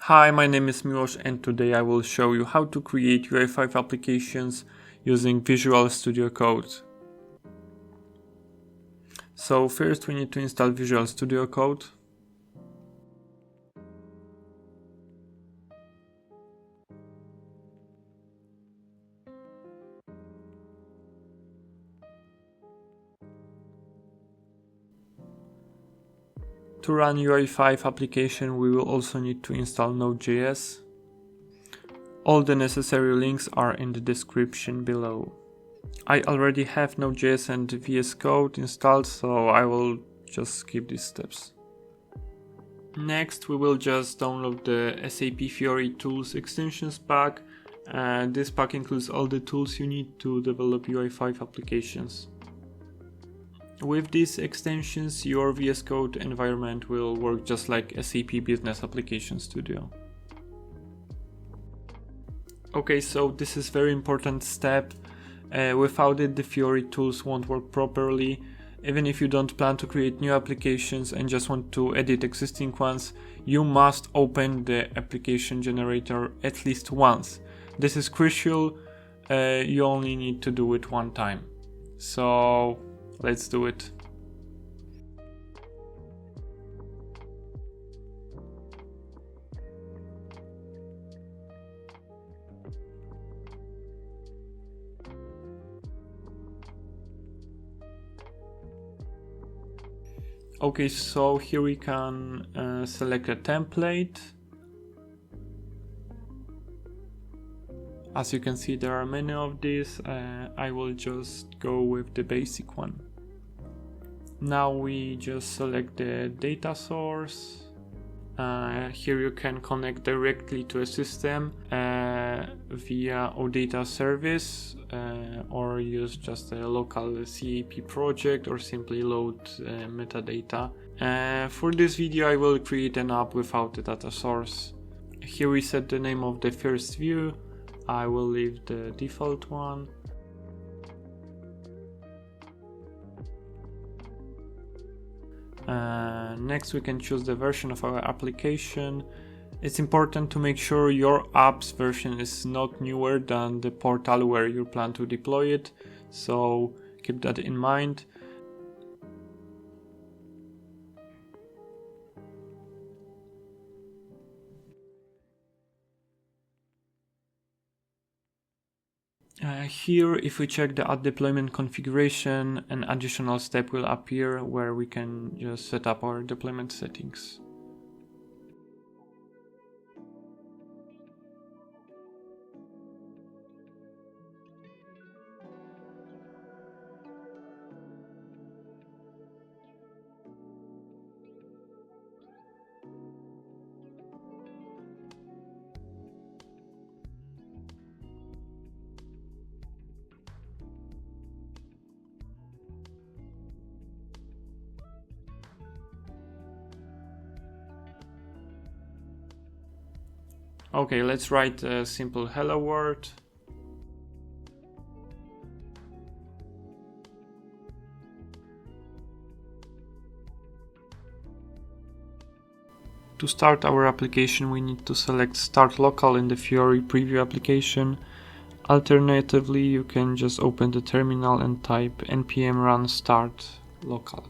Hi, my name is Miłosz and today I will show you how to create UI5 applications using Visual Studio Code. So first we need to install Visual Studio Code. To run UI5 application we will also need to install Node.js. All the necessary links are in the description below. I already have Node.js and VSCode installed, so I will just skip these steps. Next we will just download the SAP Fiori Tools extensions pack. This pack includes all the tools you need to develop UI5 applications. With these extensions, your VS Code environment will work just like SAP Business Application Studio. Okay, so this is very important step. Without it, the Fiori tools won't work properly. Even if you don't plan to create new applications and just want to edit existing ones, you must open the application generator at least once. This is crucial. You only need to do it one time. So let's do it. Okay, so here we can select a template. As you can see, there are many of these. I will just go with the basic one. Now we just select the data source. Here you can connect directly to a system via OData service, or use just a local CAP project, or simply load metadata. For this video I will create an app without the data source. Here we set the name of the first view. I will leave the default one. Next we can choose the version of our application. It's important to make sure your app's version is not newer than the portal where you plan to deploy it, so keep that in mind. Here, if we check the add deployment configuration, an additional step will appear where we can just set up our deployment settings. Okay, let's write a simple hello world. To start our application, we need to select Start Local in the Fiori preview application. Alternatively, you can just open the terminal and type npm run start local.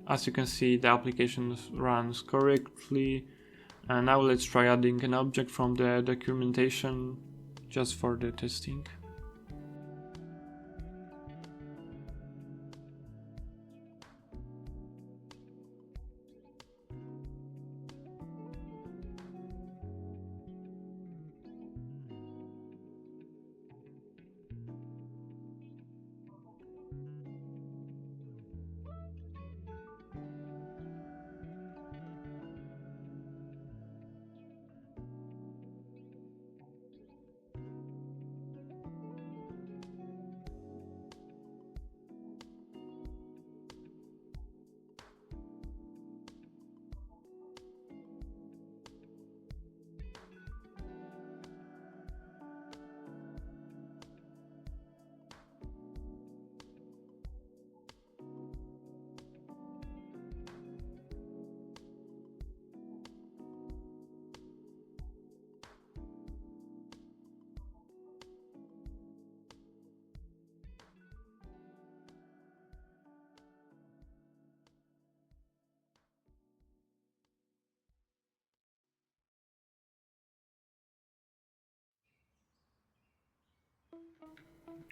As you can see, the application runs correctly. And now let's try adding an object from the documentation just for the testing.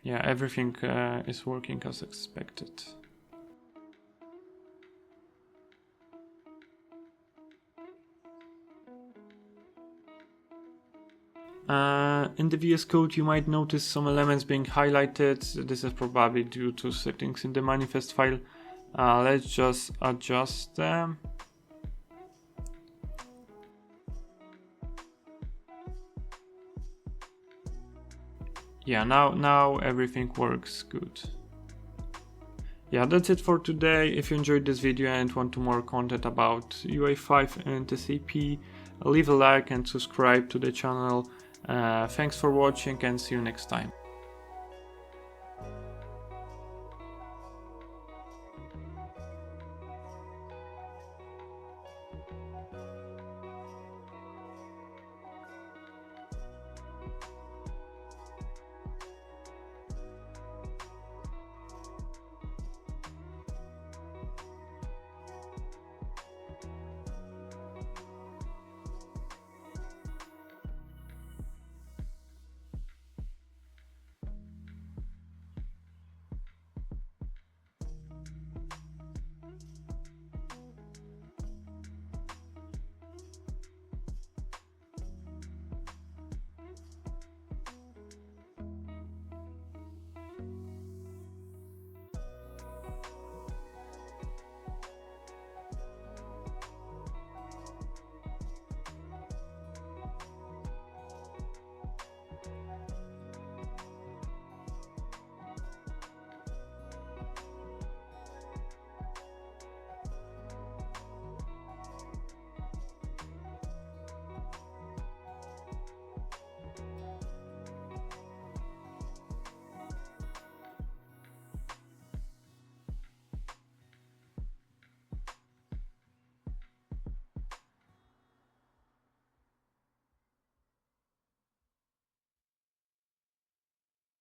Yeah, everything is working as expected. In the VS Code you might notice some elements being highlighted. This is probably due to settings in the manifest file. Let's just adjust them. Yeah, now everything works good. Yeah, that's it for today. If you enjoyed this video and want more content about UI5 and SAP, leave a like and subscribe to the channel. Thanks for watching and see you next time.